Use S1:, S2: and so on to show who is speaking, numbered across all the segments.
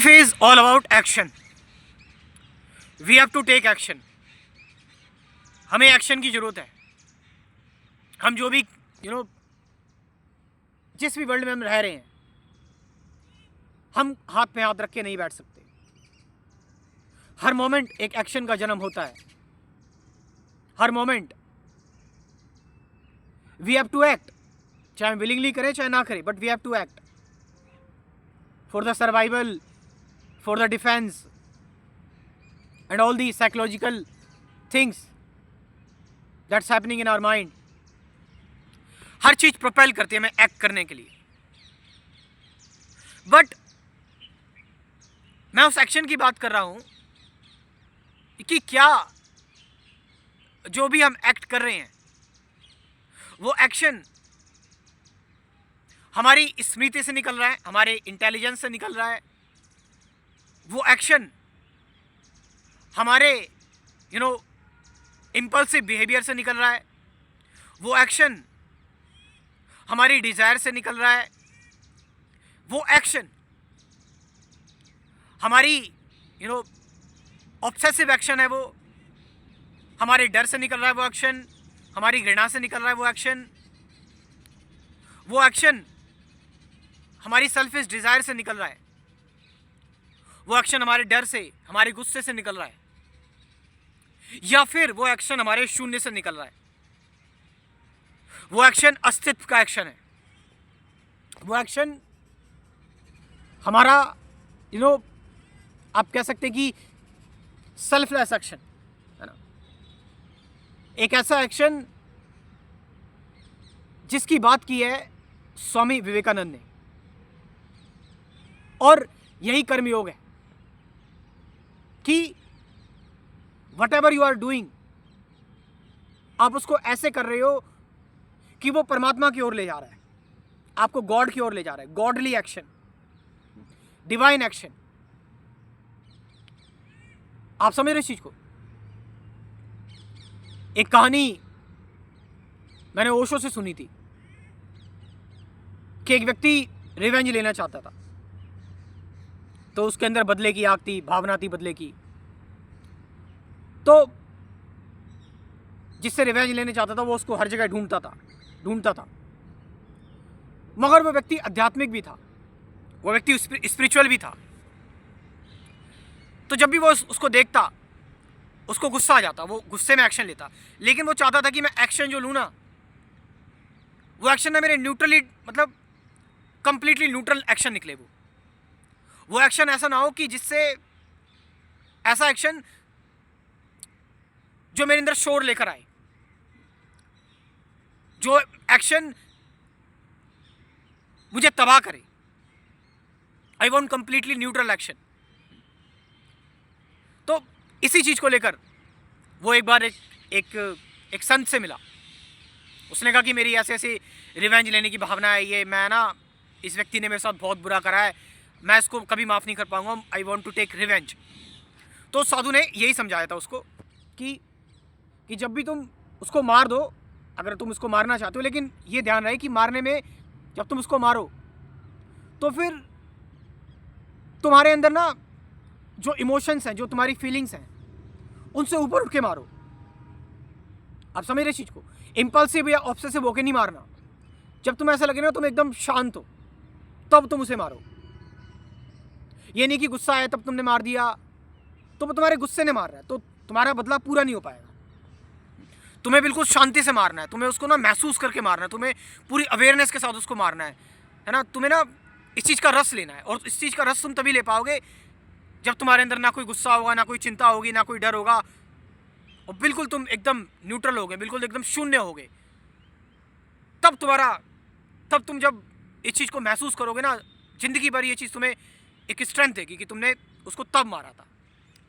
S1: Life is all about action. We have to take action. हमें action की ज़रूरत है. हम जो भी जिस भी वर्ल्ड में हम रह रहे हैं, हम हाथ में हाथ रख के नहीं बैठ सकते. हर मोमेंट एक एक्शन का जन्म होता है. हर moment we have to act, चाहे हम विलिंगली करें चाहे ना करें, but we have to act for the survival, for the defence and all the psychological things that's happening in our mind. हर चीज प्रोपेल करती है हमें एक्ट करने के लिए. बट मैं उस एक्शन की बात कर रहा हूं कि क्या जो भी हम एक्ट कर रहे हैं वो एक्शन हमारी स्मृति से निकल रहा है, हमारे इंटेलिजेंस से निकल रहा है, वो एक्शन हमारे इम्पल्सिव बिहेवियर से निकल रहा है, वो एक्शन हमारी डिजायर से निकल रहा है, वो एक्शन हमारी ऑब्सेसिव एक्शन है, वो हमारे डर से निकल रहा है, वो एक्शन हमारी घृणा से निकल रहा है, वो एक्शन हमारी सेल्फिश डिजायर से निकल रहा है, वो एक्शन हमारे डर से, हमारे गुस्से से निकल रहा है, या फिर वो एक्शन हमारे शून्य से निकल रहा है. वो एक्शन अस्तित्व का एक्शन है. वो एक्शन हमारा आप कह सकते कि सेल्फलेस एक्शन है ना. एक ऐसा एक्शन जिसकी बात की है स्वामी विवेकानंद ने, और यही कर्मयोग है कि whatever you are doing, आप उसको ऐसे कर रहे हो कि वो परमात्मा की ओर ले जा रहा है, आपको गॉड की ओर ले जा रहा है. Godly action, divine action. आप समझ रहे इस चीज को. एक कहानी मैंने ओशो से सुनी थी कि एक व्यक्ति रिवेंज लेना चाहता था, तो उसके अंदर बदले की आग थी, भावना थी बदले की. तो जिससे रिवेंज लेने चाहता था वो उसको हर जगह ढूंढता था. मगर वो व्यक्ति आध्यात्मिक भी था, वो व्यक्ति स्पिरिचुअल भी था. तो जब भी वो उसको देखता उसको गुस्सा आ जाता, वो गुस्से में एक्शन लेता. लेकिन वो चाहता था कि मैं एक्शन जो लूँ ना, वो एक्शन ना मेरे न्यूट्रली कंप्लीटली न्यूट्रल एक्शन निकले. वो एक्शन ऐसा ना हो कि जिससे ऐसा एक्शन जो मेरे अंदर शोर लेकर आए, जो एक्शन मुझे तबाह करे. I want completely neutral action. तो इसी चीज को लेकर वो एक बार एक संत से मिला. उसने कहा कि मेरी ऐसे ऐसे रिवेंज लेने की भावना है, ये मैं ना इस व्यक्ति ने मेरे साथ बहुत बुरा करा है, मैं इसको कभी माफ़ नहीं कर पाऊंगा, I want to take revenge. तो साधु ने यही समझाया था उसको कि जब भी तुम उसको मार दो, अगर तुम उसको मारना चाहते हो, लेकिन ये ध्यान रहे कि मारने में जब तुम उसको मारो तो फिर तुम्हारे अंदर ना जो इमोशंस हैं, जो तुम्हारी फीलिंग्स हैं, उनसे ऊपर उठ के मारो. आप समझ रहे चीज को. इंपल्सिव या ऑब्सेसिव होके नहीं मारना. जब तुम्हें ऐसा लगे ना तुम एकदम शांत हो, तब तुम उसे मारो. ये नहीं कि गुस्सा आया तब तुमने मार दिया, तो वो तुम्हारे गुस्से ने मार रहा है, तो तुम्हारा बदला पूरा नहीं हो पाएगा. तुम्हें बिल्कुल शांति से मारना है, तुम्हें उसको ना महसूस करके मारना है, तुम्हें पूरी अवेयरनेस के साथ उसको मारना है ना. तुम्हें ना इस चीज़ का रस लेना है, और इस चीज़ का रस तुम तभी ले पाओगे जब तुम्हारे अंदर ना कोई गुस्सा होगा, ना कोई चिंता होगी, ना कोई डर होगा, और बिल्कुल तुम एकदम न्यूट्रल होगे, बिल्कुल एकदम शून्य होगे. तब तुम जब इस चीज़ को महसूस करोगे ना, जिंदगी भर ये चीज़ तुम्हें एक स्ट्रेंथ देगी कि तुमने उसको तब मारा था.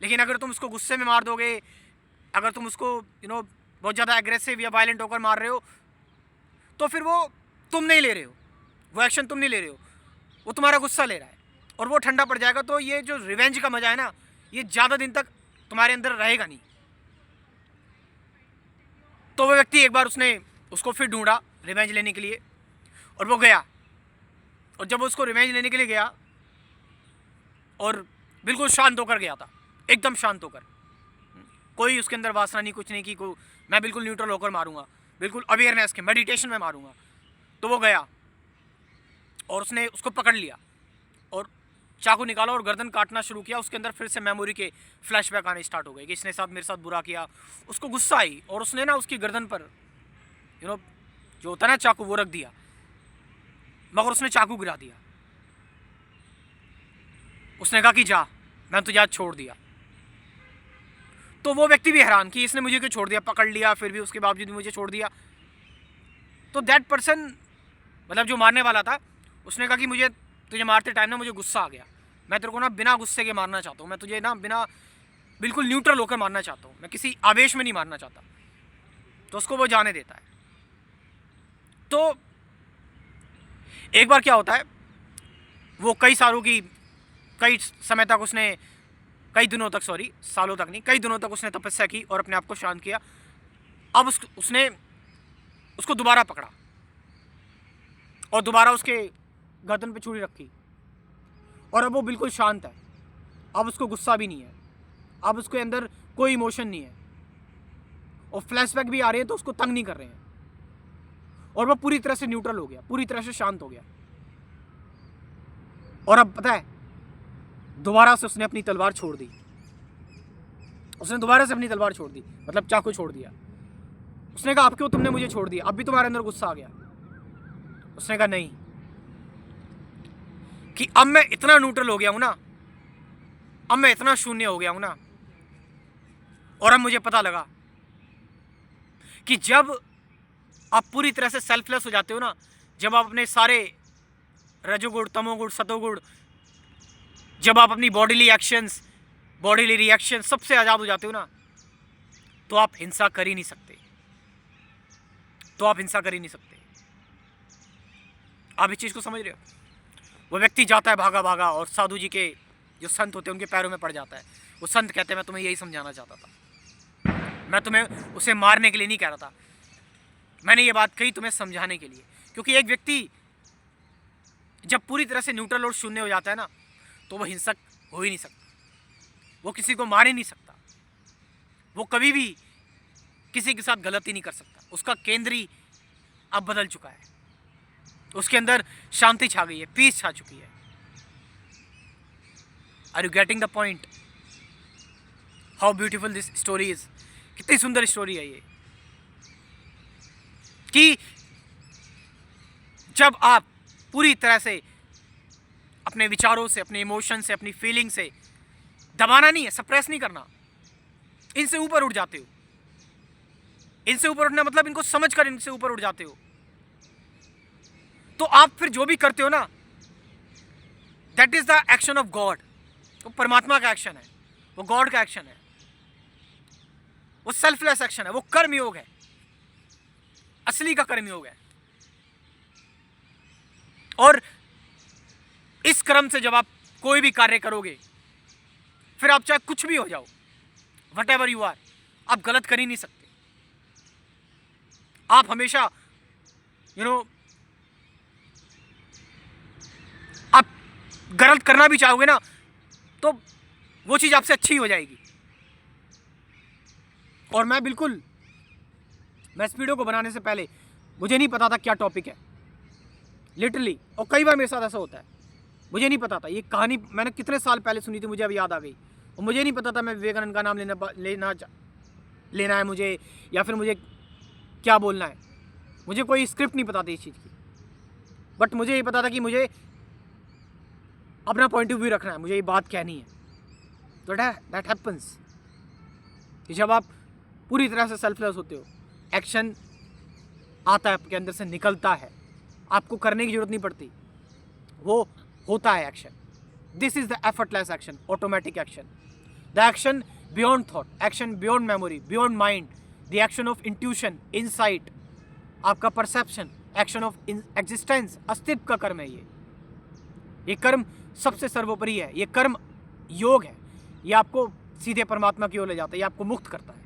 S1: लेकिन अगर तुम उसको गुस्से में मार दोगे, अगर तुम उसको बहुत ज़्यादा एग्रेसिव या वायलेंट होकर मार रहे हो, तो फिर वो तुम नहीं ले रहे हो, वो एक्शन तुम नहीं ले रहे हो, वो तुम्हारा गुस्सा ले रहा है, और वो ठंडा पड़ जाएगा. तो ये जो रिवेंज का मजा है ना, ये ज़्यादा दिन तक तुम्हारे अंदर रहेगा नहीं. तो वो व्यक्ति एक बार उसने उसको फिर ढूंढा रिवेंज लेने के लिए, और वो गया. और जब वो उसको रिवेंज लेने के लिए गया और बिल्कुल शांत होकर गया था, एकदम शांत होकर। कोई उसके अंदर वासना नहीं, कुछ नहीं कि को मैं बिल्कुल न्यूट्रल होकर मारूंगा, बिल्कुल अवेयरनेस के मेडिटेशन में मारूंगा। तो वो गया और उसने उसको पकड़ लिया और चाकू निकाला और गर्दन काटना शुरू किया। उसके अंदर फिर से मेमोरी के फ्लैशबैक आने स्टार्ट हो गए कि इसने साथ मेरे साथ बुरा किया। उसको गुस्सा आई और उसने ना उसकी गर्दन पर जो होता है ना चाकू, वो रख दिया, मगर उसने चाकू गिरा दिया। उसने कहा कि जा, मैंने तुझे आज छोड़ दिया। तो वो व्यक्ति भी हैरान कि इसने मुझे क्यों छोड़ दिया, पकड़ लिया फिर भी उसके बावजूद मुझे छोड़ दिया। तो दैट पर्सन, मतलब जो मारने वाला था, उसने कहा कि मुझे तुझे मारते टाइम ना मुझे गुस्सा आ गया, मैं तेरे को ना बिना गुस्से के मारना चाहता हूँ, मैं तुझे ना बिना बिल्कुल न्यूट्रल होकर मारना चाहता हूँ, मैं किसी आवेश में नहीं मारना चाहता। तो उसको वो जाने देता है। तो एक बार क्या होता है, वो कई समय तक उसने, कई दिनों तक, सॉरी सालों तक नहीं, कई दिनों तक उसने तपस्या की और अपने आप को शांत किया। अब उसने उसको दोबारा पकड़ा और दोबारा उसके गर्दन पे छुरी रखी और अब वो बिल्कुल शांत है। अब उसको गुस्सा भी नहीं है, अब उसके अंदर कोई इमोशन नहीं है और फ्लैशबैक भी आ रहे हैं तो उसको तंग नहीं कर रहे हैं और वो पूरी तरह से न्यूट्रल हो गया, पूरी तरह से शांत हो गया। और अब पता है, दोबारा से उसने अपनी तलवार छोड़ दी, उसने दोबारा से अपनी तलवार छोड़ दी, मतलब चाकू छोड़ दिया। उसने कहा अब क्यों तुमने मुझे छोड़ दिया, अब भी तुम्हारे अंदर गुस्सा आ गया? उसने कहा नहीं, कि अब मैं इतना न्यूट्रल हो गया हूं ना, अब मैं इतना शून्य हो गया हूं ना, और अब मुझे पता लगा कि जब आप पूरी तरह से सेल्फलेस हो जाते हो ना, जब आप अपने सारे रजोगुण, तमोगुण, सतोगुण, जब आप अपनी बॉडीली एक्शंस, बॉडीली रिएक्शन सबसे आजाद हो जाते हो ना, तो आप हिंसा कर ही नहीं सकते, तो आप हिंसा कर ही नहीं सकते। आप इस चीज को समझ रहे हो? वो व्यक्ति जाता है भागा भागा और साधु जी के जो संत होते हैं उनके पैरों में पड़ जाता है। वो संत कहते हैं मैं तुम्हें यही समझाना चाहता था, मैं तुम्हें उसे मारने के लिए नहीं कह रहा था, मैंने ये बात कही तुम्हें समझाने के लिए। क्योंकि एक व्यक्ति जब पूरी तरह से न्यूट्रल और शून्य हो जाता है ना, तो वो हिंसक हो ही नहीं सकता, वो किसी को मार ही नहीं सकता, वो कभी भी किसी के साथ गलती नहीं कर सकता। उसका केंद्र ही अब बदल चुका है, उसके अंदर शांति छा गई है, पीस छा चुकी है। Are you getting the point? How beautiful this story is. कितनी सुंदर स्टोरी है ये, कि जब आप पूरी तरह से अपने विचारों से, अपने इमोशन से, अपनी फीलिंग से, दबाना नहीं है, सप्रेस नहीं करना, इनसे ऊपर उठ जाते हो। इनसे ऊपर उठना मतलब इनको समझकर इनसे ऊपर उठ जाते हो, तो आप फिर जो भी करते हो ना, that is the action of God. वो परमात्मा का एक्शन है, वो गॉड का एक्शन है, वो सेल्फलेस एक्शन है, वो कर्मयोग है, असली का कर्मयोग है। और इस क्रम से जब आप कोई भी कार्य करोगे, फिर आप चाहे कुछ भी हो जाओ, वट एवर यू आर, आप गलत कर ही नहीं सकते। आप हमेशा आप गलत करना भी चाहोगे ना, तो वो चीज आपसे अच्छी हो जाएगी। और मैं इस वीडियो को बनाने से पहले मुझे नहीं पता था क्या टॉपिक है, लिटरली। और कई बार मेरे साथ ऐसा होता है, मुझे नहीं पता था। ये कहानी मैंने कितने साल पहले सुनी थी, मुझे अब याद आ गई। और मुझे नहीं पता था मैं विवेकानंद का नाम लेना है मुझे, या फिर मुझे क्या बोलना है। मुझे कोई स्क्रिप्ट नहीं पता थी इस चीज़ की, बट मुझे ये पता था कि मुझे अपना पॉइंट ऑफ व्यू रखना है, मुझे ये बात कहनी है। तो दैट हैपन्स कि जब आप पूरी तरह से सेल्फलेस होते हो, एक्शन आता है आपके अंदर से, निकलता है, आपको करने की जरूरत नहीं पड़ती, वो होता है action. This is the effortless action, automatic action, the action beyond thought, action beyond memory, beyond mind, the action of intuition, insight, आपका परसेप्शन, एक्शन ऑफ एग्जिस्टेंस, अस्तित्व का कर्म है ये कर्म सबसे सर्वोपरि है, ये कर्म योग है, ये आपको सीधे परमात्मा की ओर ले जाता है, ये आपको मुक्त करता है।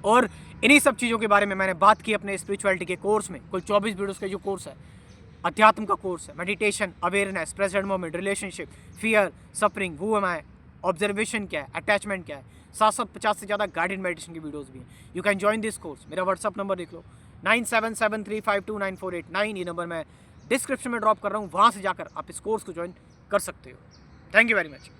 S1: और इन्हीं सब चीज़ों के बारे में मैंने बात की अपने स्पिरिचुअलिटी के कोर्स में, कुल 24 वीडियोस का जो कोर्स है, अध्यात्म का कोर्स है, meditation, awareness, present moment, relationship, fear, suffering, who am I, observation क्या है, अटैचमेंट क्या है, 750 से ज़्यादा गाइडेड मेडिटेशन की वीडियोस भी हैं। You can join this course. मेरा व्हाट्सअप नंबर लिख लो 9773529489, ये नंबर मैं डिस्क्रिप्शन में ड्रॉप कर रहा हूँ, वहाँ से जाकर आप इस कोर्स को ज्वाइन कर सकते हो। Thank you very much.